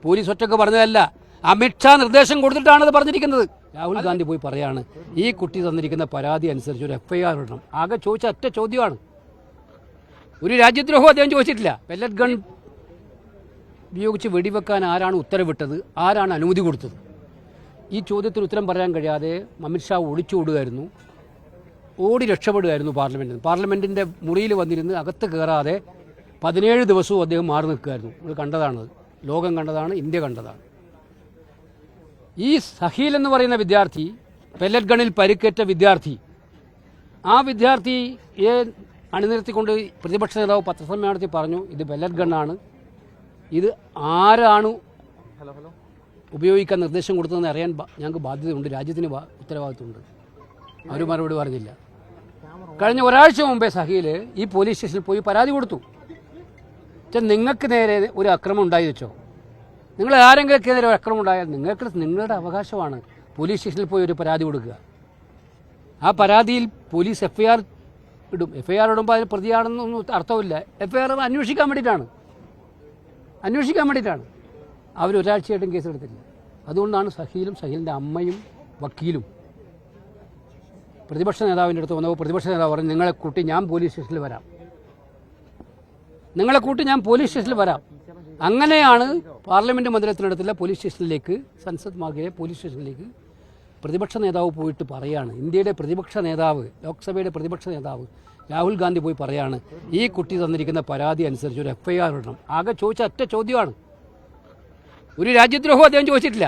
Police ഒറ്റക്ക് പറഞ്ഞതല്ല, അമിത്ഷാ നിർദ്ദേശം കൊടുത്തിട്ടാണത് പറഞ്ഞിരിക്കുന്നത്. രാഹുൽ ഗാന്ധി പോയി പറയാണ് ഈ കുട്ടി തന്നിരിക്കുന്ന പരാതി അനുസരിച്ച് ഒരു FIR ഇടണം. ആകെ ചോദിച്ച ഒറ്റ ചോദ്യമാണ്, ഒരു രാജ്യദ്രോഹവും അദ്ദേഹം ചോദിച്ചിട്ടില്ല. പെല്ലറ്റ് ഗൺ ഉപയോഗിച്ച് വെടിവെക്കാൻ ആരാണ് ഉത്തരവിട്ടത്, ആരാണ് അനുമതി കൊടുത്തത്? ഈ ചോദ്യത്തിന് ഉത്തരം പറയാൻ കഴിയാതെ അമിത്ഷാ ഒളിച്ചോടുകയായിരുന്നു, ഓടി രക്ഷപ്പെടുകയായിരുന്നു പാർലമെൻറ്റിൻ്റെ മുറിയിൽ വന്നിരുന്ന് അകത്ത് കയറാതെ 17 ദിവസവും അദ്ദേഹം മാറി നിൽക്കുകയായിരുന്നു. നമ്മൾ കണ്ടതാണ്, ലോകം കണ്ടതാണ്, ഇന്ത്യ കണ്ടതാണ്. ഈ സഹീൽ എന്ന് പറയുന്ന വിദ്യാർത്ഥി, പെല്ലറ്റ് ഗണിൽ പരിക്കേറ്റ വിദ്യാർത്ഥി, ആ വിദ്യാർത്ഥിയെ അണിനിരത്തിക്കൊണ്ട് പ്രതിപക്ഷ നേതാവ് പത്രസമ്മേളനത്തിൽ പറഞ്ഞു ഇത് പെല്ലറ്റ് ഗണ്ണാണ്, ഇത് ആരാണ് ഉപയോഗിക്കാൻ നിർദ്ദേശം കൊടുത്തതെന്ന് അറിയാൻ ഞങ്ങൾക്ക് ബാധ്യതയുണ്ട്, രാജ്യത്തിന് ഉത്തരവാദിത്വമുണ്ട്. അവർ മറുപടി പറഞ്ഞില്ല. കഴിഞ്ഞ ഒരാഴ്ച മുമ്പേ സഹീൽ ഈ പോലീസ് സ്റ്റേഷനിൽ പോയി പരാതി കൊടുത്തു. നിങ്ങൾക്ക് നേരെ ഒരു അക്രമം ഉണ്ടായി വെച്ചോ, നിങ്ങൾ ആരെങ്കിലുമൊക്കെ ഒരു അക്രമം ഉണ്ടായാൽ നിങ്ങളുടെ അവകാശമാണ് പോലീസ് സ്റ്റേഷനിൽ പോയി ഒരു പരാതി കൊടുക്കുക. ആ പരാതിയിൽ പോലീസ് FIR ഇടും. FIR ഇടുമ്പോൾ അതിന് പ്രതിയാണെന്നൊന്നും അർത്ഥമില്ല. FIR അന്വേഷിക്കാൻ വേണ്ടിയിട്ടാണ്. അവർ ഒരാഴ്ചയായിട്ടും കേസെടുത്തില്ല. അതുകൊണ്ടാണ് സഹീലും സഹീലിൻ്റെ അമ്മയും വക്കീലും പ്രതിപക്ഷ നേതാവിൻ്റെ അടുത്ത് വന്നപ്പോൾ പ്രതിപക്ഷ നേതാവ് പറഞ്ഞു നിങ്ങളെ കൂട്ടി ഞാൻ പോലീസ് സ്റ്റേഷനിൽ വരാം. അങ്ങനെയാണ് പാർലമെൻറ്റ് മന്ദിരത്തിനടുത്തുള്ള പോലീസ് സ്റ്റേഷനിലേക്ക്, സൻസദ് മാർഗിലെ പോലീസ് സ്റ്റേഷനിലേക്ക് പ്രതിപക്ഷ നേതാവ് പോയിട്ട് പറയാണ്, ഇന്ത്യയുടെ പ്രതിപക്ഷ നേതാവ്, ലോക്സഭയുടെ പ്രതിപക്ഷ നേതാവ് രാഹുൽ ഗാന്ധി പോയി പറയാണ് ഈ കുട്ടി തന്നിരിക്കുന്ന പരാതി അനുസരിച്ച് ഒരു FIR ഇടണം. ആകെ ചോദിച്ച ഒറ്റ ചോദ്യമാണ്, ഒരു രാജ്യദ്രോഹവും അദ്ദേഹം ചോദിച്ചിട്ടില്ല.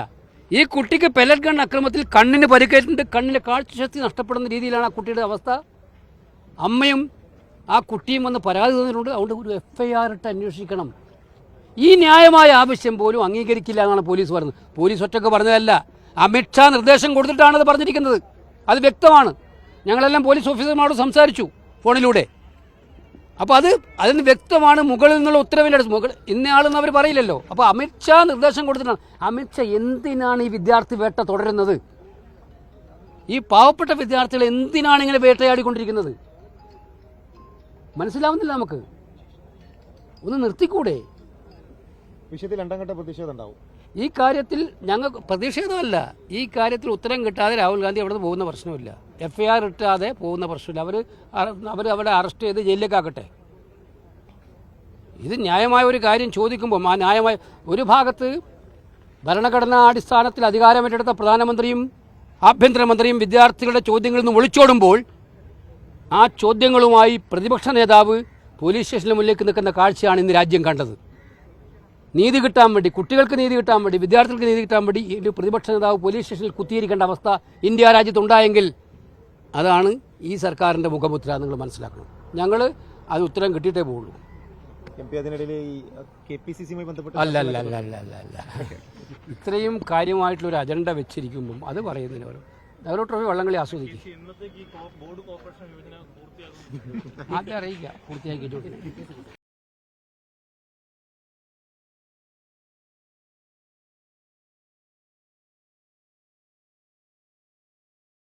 ഈ കുട്ടിക്ക് പെല്ലറ്റ് ഗൺ അക്രമത്തിൽ കണ്ണിന് പരിക്കേറ്റിട്ടുണ്ട്, കണ്ണിലെ കാഴ്ചശക്തി നഷ്ടപ്പെടുന്ന രീതിയിലാണ് ആ കുട്ടിയുടെ അവസ്ഥ. അമ്മയും ആ കുട്ടിയും വന്ന് പരാതി തന്നിട്ടുണ്ട്. അതുകൊണ്ട് ഒരു FIR ഇട്ട് അന്വേഷിക്കണം. ഈ ന്യായമായ ആവശ്യം പോലും അംഗീകരിക്കില്ല എന്നാണ് പോലീസ് പറഞ്ഞത്. പോലീസ് ഒറ്റക്ക് പറഞ്ഞതല്ല, അമിത്ഷാ നിർദ്ദേശം കൊടുത്തിട്ടാണത് പറഞ്ഞിരിക്കുന്നത്. അത് വ്യക്തമാണ്. ഞങ്ങളെല്ലാം പോലീസ് ഓഫീസർമാരോട് സംസാരിച്ചു ഫോണിലൂടെ. അപ്പോൾ അതിന് വ്യക്തമാണ്, മുകളിൽ നിന്നുള്ള ഉത്തരവിൻ്റെ അടുത്ത് ഇന്നയാളെന്ന് അവർ പറയില്ലല്ലോ. അപ്പോൾ അമിത്ഷാ നിർദ്ദേശം കൊടുത്തിട്ടാണ്. അമിത്ഷാ എന്തിനാണ് ഈ വിദ്യാർത്ഥി വേട്ട തുടരുന്നത്? ഈ പാവപ്പെട്ട വിദ്യാർത്ഥികൾ എന്തിനാണ് ഇങ്ങനെ വേട്ടയാടിക്കൊണ്ടിരിക്കുന്നത്? മനസ്സിലാവുന്നില്ല നമുക്ക്. ഒന്ന് നിർത്തിക്കൂടെ? വിഷയത്തിൽ രണ്ടാം ഘട്ട പ്രതിഷേധം ഉണ്ടാവും. ഈ കാര്യത്തിൽ ഞങ്ങൾ പ്രതിഷേധമല്ല, ഈ കാര്യത്തിൽ ഉത്തരം കിട്ടാതെ രാഹുൽ ഗാന്ധി അവിടെ നിന്ന് പോകുന്ന പ്രശ്നമില്ല. FIR ഇട്ടാതെ പോകുന്ന പ്രശ്നമില്ല. അവരെ അറസ്റ്റ് ചെയ്ത് ജയിലിലേക്കാക്കട്ടെ. ഇത് ന്യായമായ ഒരു കാര്യം ചോദിക്കുമ്പോൾ ആ ന്യായമായ ഒരു ഭാഗത്ത് ഭരണഘടനാ അടിസ്ഥാനത്തിൽ അധികാരമേറ്റെടുത്ത പ്രധാനമന്ത്രിയും ആഭ്യന്തരമന്ത്രിയും വിദ്യാർത്ഥികളുടെ ചോദ്യങ്ങളിൽ നിന്ന് ഒളിച്ചോടുമ്പോൾ ആ ചോദ്യങ്ങളുമായി പ്രതിപക്ഷ നേതാവ് പോലീസ് സ്റ്റേഷന് മുന്നിലേക്ക് നിൽക്കുന്ന കാഴ്ചയാണ് ഇന്ന് രാജ്യം കണ്ടത്. നീതി കിട്ടാൻ വേണ്ടി, കുട്ടികൾക്ക് നീതി കിട്ടാൻ വേണ്ടി, വിദ്യാർത്ഥികൾക്ക് നീതി കിട്ടാൻ വേണ്ടി ഈ പ്രതിപക്ഷ നേതാവ് പോലീസ് സ്റ്റേഷനിൽ കുത്തിയിരിക്കേണ്ട അവസ്ഥ ഇന്ത്യ രാജ്യത്തുണ്ടായെങ്കിൽ അതാണ് ഈ സർക്കാരിൻ്റെ മുഖമുദ്ര. നിങ്ങൾ മനസ്സിലാക്കണം. ഞങ്ങൾ അത് ഉത്തരം കിട്ടിയിട്ടേ പോകുള്ളൂ. അല്ല ഇത്രയും കാര്യമായിട്ടുള്ളൊരു അജണ്ട വെച്ചിരിക്കുമ്പം അത് പറയുന്നതിന് നെഹ്റു ട്രോഫി വള്ളംകളി ആസ്വദിക്കും. ആദ്യം അറിയിക്കുക പൂർത്തിയാക്കിയിട്ട്